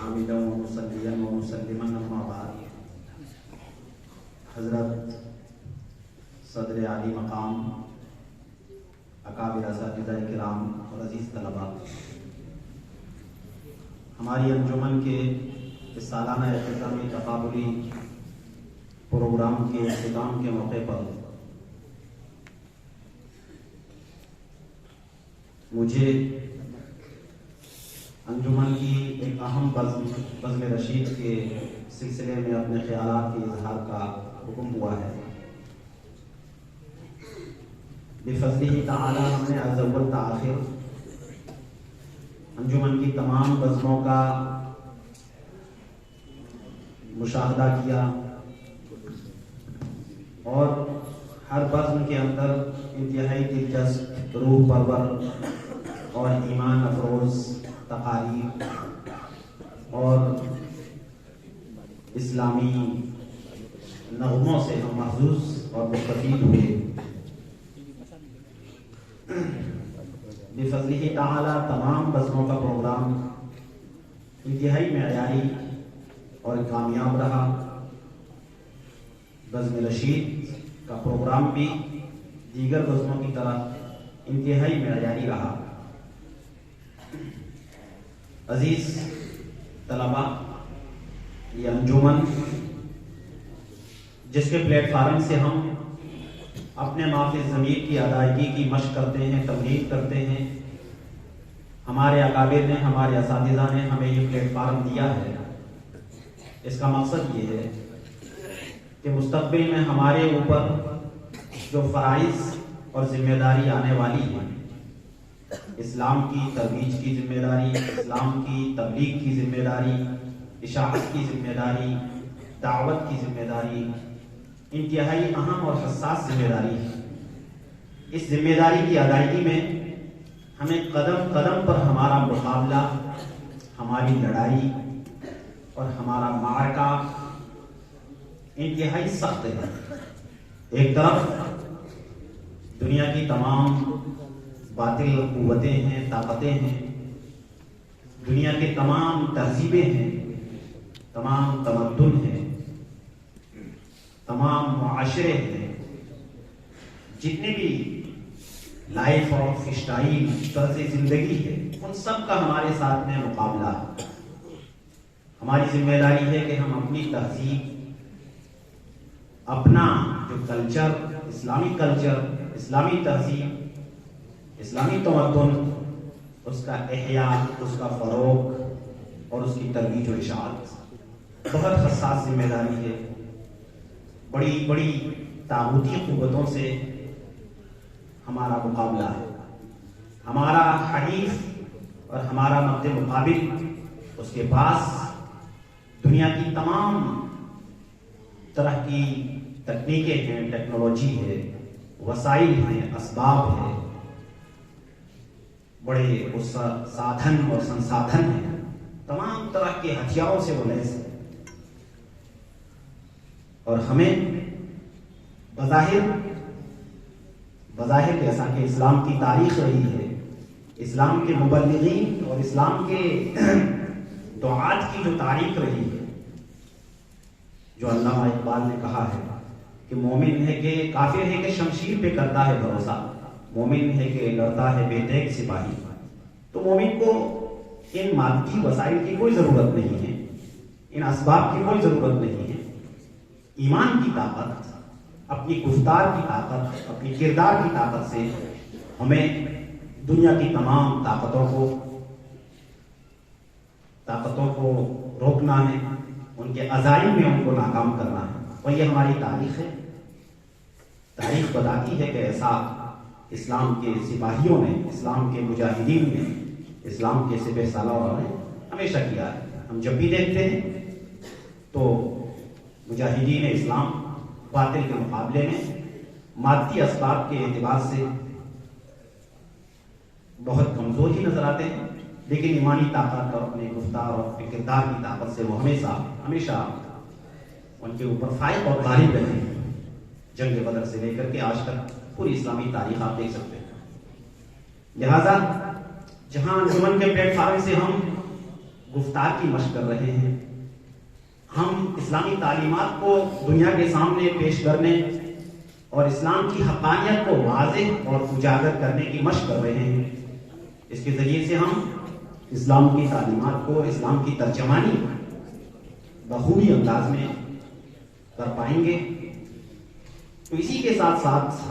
حامدا و مصلیا و مسلما اما بعد. حضرت صدر عالی مقام، اکابر اساتذہ کرام اور عزیز طلباء، ہماری انجمن کے اس سالانہ اختتامی تقابلی پروگرام کے اختتام کے موقع پر مجھے انجمن کی ایک اہم بزم رشید کے سلسلے میں اپنے خیالات کے اظہار کا حکم ہوا ہے. بفضلہ تعالی ہم نے از اول تا آخر انجمن کی تمام بزموں کا مشاہدہ کیا اور ہر بزم کے اندر انتہائی دلچسپ، روح پرور اور ایمان افروز تقاریر اور اسلامی نغموں سے ہم محظوظ اور مستفید ہوئے. بفضلہ تعالی تمام بزموں کا پروگرام انتہائی معیاری اور کامیاب رہا. بزم رشید کا پروگرام بھی دیگر بزموں کی طرح انتہائی معیاری رہا. عزیز طلباء، یہ انجمن جس کے پلیٹ فارم سے ہم اپنے معافی ضمیر کی ادائیگی کی مشق کرتے ہیں، تمرین کرتے ہیں، ہمارے اکابر نے، ہمارے اساتذہ نے ہمیں یہ پلیٹ فارم دیا ہے. اس کا مقصد یہ ہے کہ مستقبل میں ہمارے اوپر جو فرائض اور ذمہ داری آنے والی ہے، اسلام کی ترویج کی ذمہ داری، اسلام کی تبلیغ کی ذمہ داری، اشاعت کی ذمہ داری، دعوت کی ذمہ داری، انتہائی اہم اور حساس ذمہ داری ہے. اس ذمہ داری کی ادائیگی میں ہمیں قدم قدم پر ہمارا مقابلہ، ہماری لڑائی اور ہمارا معرکہ انتہائی سخت ہے. ایک طرف دنیا کی تمام باطل قوتیں ہیں، طاقتیں ہیں، دنیا کے تمام تہذیبیں ہیں، تمام تمدن ہیں، تمام معاشرے ہیں، جتنے بھی لائف آف اسٹائل، طرز زندگی ہے، ان سب کا ہمارے ساتھ میں مقابلہ ہے. ہماری ذمہ داری ہے کہ ہم اپنی تہذیب، اپنا جو کلچر، اسلامی تہذیب، اسلامی تمدن، اس کا احیاء، اس کا فروغ اور اس کی ترویج و اشاعت بہت حساس ذمہ داری ہے. بڑی بڑی طاغوتی قوتوں سے ہمارا مقابلہ ہے. ہمارا حریف اور ہمارا مد مقابل اس کے پاس دنیا کی تمام طرح کی تکنیکیں ہیں، ٹیکنالوجی ہے، وسائل ہیں، اسباب ہیں، بڑے سادھن اور سنسادھن ہیں، تمام طرح کے ہتھیاروں سے وہ لیس ہے. اور ہمیں بظاہر جیسا کہ اسلام کی تاریخ رہی ہے، اسلام کے مبلغین اور اسلام کے دعات کی جو تاریخ رہی ہے، جو علامہ اقبال نے کہا ہے کہ مومن ہے کہ کافر ہے کہ شمشیر پہ کرتا ہے بھروسہ، مومن ہے کہ لڑتا ہے بے تیغ سپاہی. تو مومن کو ان مادی وسائل کی کوئی ضرورت نہیں ہے، ان اسباب کی کوئی ضرورت نہیں ہے. ایمان کی طاقت، اپنی گفتار کی طاقت، اپنی کردار کی طاقت سے ہمیں دنیا کی تمام طاقتوں کو روکنا ہے، ان کے عزائم میں ان کو ناکام کرنا ہے. اور یہ ہماری تاریخ ہے. تاریخ بتاتی ہے کہ ایسا اسلام کے سپاہیوں نے، اسلام کے مجاہدین نے، اسلام کے سپہ سالاروں نے ہمیشہ کیا ہے. ہم جب بھی دیکھتے ہیں تو مجاہدین اسلام باطل کے مقابلے میں مادی اسباب کے اعتبار سے بہت کمزور ہی نظر آتے ہیں، لیکن ایمانی طاقت اور اپنے گفتار اور اپنے کردار کی طاقت سے وہ ہمیشہ ان کے اوپر فائق اور غالب رہے ہیں. جنگ بدر سے لے کر کے آج تک پوری اسلامی تاریخ آپ دیکھ سکتے ہیں. لہذا جہاں انجمن کے پلیٹ فارم سے ہم گفتار کی مشق کر رہے ہیں، ہم اسلامی تعلیمات کو دنیا کے سامنے پیش کرنے اور اسلام کی حقانیت کو واضح اور اجاگر کرنے کی مشق کر رہے ہیں۔ اس کے ذریعے سے ہم اسلام کی تعلیمات کو، اسلام کی ترجمانی بخوبی انداز میں کر پائیں گے۔ تو اسی کے ساتھ ساتھ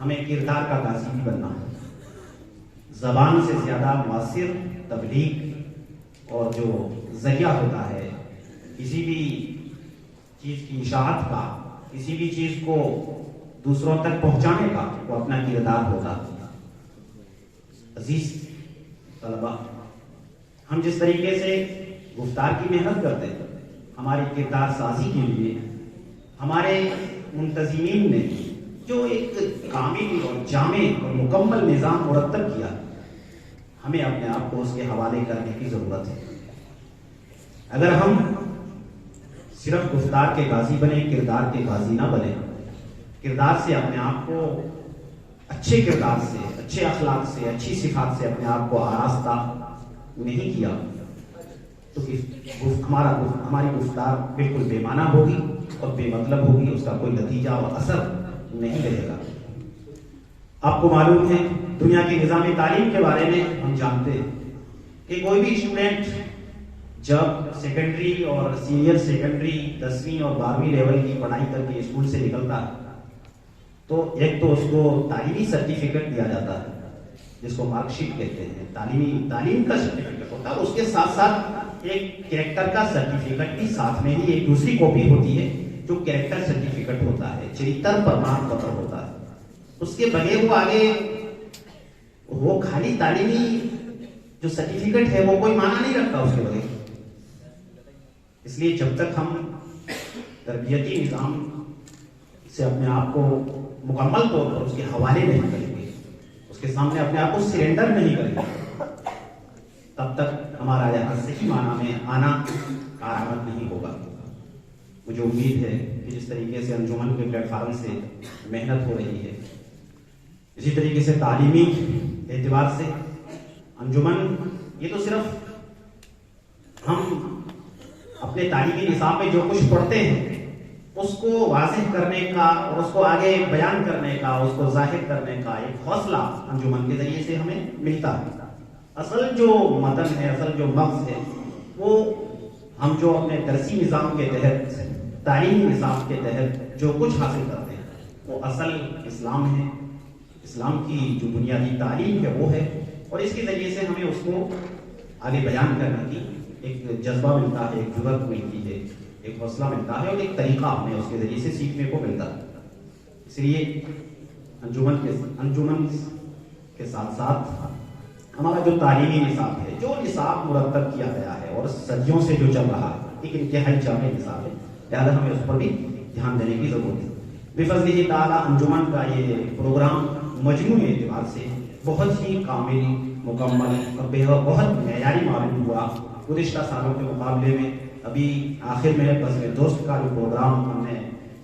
ہمیں کردار کا قاصد بھی بننا ہے۔ زبان سے زیادہ مؤثر تبلیغ اور جو ذریعہ ہوتا ہے کسی بھی چیز کی اشاعت کا، کسی بھی چیز کو دوسروں تک پہنچانے کا، وہ اپنا کردار ہوتا ہے۔ عزیز طلبہ، ہم جس طریقے سے گفتار کی محنت کرتے ہیں، ہماری کردار سازی کے لیے ہمارے منتظمین نے جو ایک کامل اور جامع اور مکمل نظام مرتب کیا، ہمیں اپنے آپ کو اس کے حوالے کرنے کی ضرورت ہے۔ اگر ہم صرف گفتار کے غازی بنے، کردار کے غازی نہ بنے، کردار سے اپنے آپ کو، اچھے کردار سے، اچھے اخلاق سے، اچھی صفات سے اپنے آپ کو آراستہ نہیں کیا، تو ہماری گفتار بالکل بے معنی ہوگی اور بے مطلب ہوگی، اس کا کوئی نتیجہ اور اثر نہیں رہے گا۔ آپ کو معلوم ہے دنیا کے نظام تعلیم کے بارے میں ہم جانتے ہیں کہ کوئی بھی اسٹوڈنٹ جب سیکنڈری اور سینئر سیکنڈری 10ویں اور 12ویں لیول کی پڑھائی کر کے اسکول سے نکلتا ہے تو ایک تو اس کو تعلیمی سرٹیفکیٹ دیا جاتا ہے جس کو مارک شیٹ کہتے ہیں، تعلیم کا سرٹیفکیٹ ہوتا ہے، اس کے ساتھ ساتھ ایک کریکٹر کا سرٹیفکیٹ بھی ساتھ میں ہی ایک دوسری کاپی ہوتی ہے جو کریکٹر سرٹیفکیٹ ہوتا ہے، چریتر پرمان پتر ہوتا ہے۔ اس کے بغیر وہ آگے وہ خالی تعلیمی جو سرٹیفکیٹ ہے وہ کوئی معنی نہیں رکھتا اس کے بغیر۔ اس لیے جب تک ہم تربیتی نظام سے اپنے آپ کو مکمل طور پر اس کے حوالے نہیں کریں گے، اس کے سامنے اپنے آپ کو سرنڈر نہیں کریں گے، تب تک ہمارا یہاں صحیح معنی میں آنا کارآمد نہیں ہوگا۔ مجھے امید ہے کہ جس طریقے سے انجمن کے پلیٹ فارم سے محنت ہو رہی ہے، اسی طریقے سے تعلیمی اعتبار سے انجمن، یہ تو صرف ہم اپنے تعلیمی نصاب میں جو کچھ پڑھتے ہیں اس کو واضح کرنے کا اور اس کو آگے بیان کرنے کا، اس کو ظاہر کرنے کا ایک حوصلہ انجمن کے ذریعے سے ہمیں ملتا ہے۔ اصل جو متن ہے، اصل جو مغز ہے، وہ ہم جو اپنے درسی نظام کے تحت، تعلیمی نظام کے تحت جو کچھ حاصل کرتے ہیں وہ اصل اسلام ہے، اسلام کی جو بنیادی تعلیم ہے وہ ہے، اور اس کے ذریعے سے ہمیں اس کو آگے بیان کرنے کی ایک جذبہ ملتا ہے، ایک جرأت ملتی ہے، ایک حوصلہ ملتا ہے اور ایک طریقہ ہمیں اس کے ذریعے سے سیکھنے کو ملتا ہے۔ اس لیے انجمن کے ساتھ ساتھ ہمارا جو تعلیمی نصاب ہے، جو نصاب مرتب کیا گیا ہے اور صدیوں سے جو چل رہا ہے، ایک انتہائی جامع نصاب ہے، لہٰذا ہمیں اس پر بھی دھیان دینے کی ضرورت ہے۔ بفضلہ تعالیٰ انجمن کا یہ پروگرام مجموعی اعتبار سے بہت ہی کامل، مکمل اور بہت معیاری معلوم ہوا۔ گزشتہ سالوں کے مقابلے میں ابھی آخر میں بزم دوست کا جو پروگرام ہم نے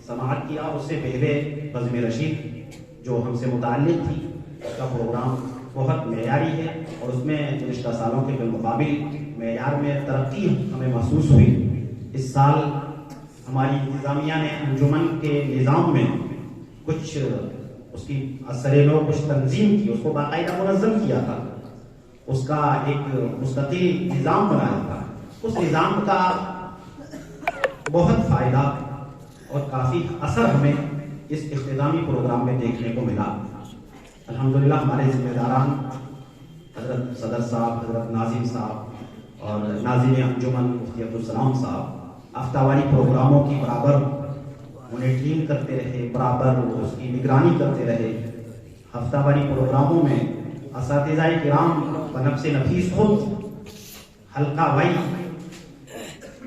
سماعت کیا، اس سے پہلے بزم رشید جو ہم سے متعلق تھی، اس کا پروگرام بہت معیاری ہے اور اس میں گزشتہ سالوں کے بالمقابل معیار میں ترقی ہمیں محسوس ہوئی۔ اس سال ہماری انتظامیہ نے انجمن کے نظام میں کچھ اس کی اثر نو کچھ تنظیم کی، اس کو باقاعدہ منظم کیا تھا، اس کا ایک مستقل نظام بنایا تھا۔ اس نظام کا بہت فائدہ اور کافی اثر ہمیں اس اختتامی پروگرام میں دیکھنے کو ملا۔ الحمدللہ ہمارے ذمہ داران حضرت صدر صاحب، حضرت ناظم صاحب اور ناظم انجمن مفتی عبدالسلام صاحب ہفتہ پروگراموں کی برابر مانیٹرنگ کرتے رہے، برابر اس کی نگرانی کرتے رہے۔ ہفتہ واری پروگراموں میں اساتذہ کرام بنفس نفیس خود حلقہ وائی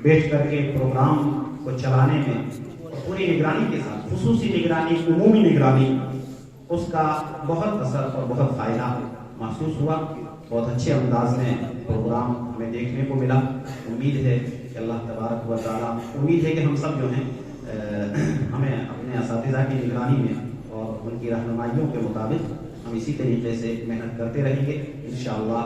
بیٹھ کر کے پروگرام کو چلانے میں اور پوری نگرانی کے ساتھ، خصوصی نگرانی، عمومی نگرانی، اس کا بہت اثر اور بہت فائدہ محسوس ہوا۔ بہت اچھے انداز میں پروگرام ہمیں دیکھنے کو ملا۔ امید ہے کہ اللہ تبارک و تعالیٰ، امید ہے کہ ہم سب جو ہیں ہمیں اپنے اساتذہ کی نگرانی میں اور ان کی رہنمائیوں کے مطابق ہم اسی طریقے سے محنت کرتے رہیں گے انشاءاللہ۔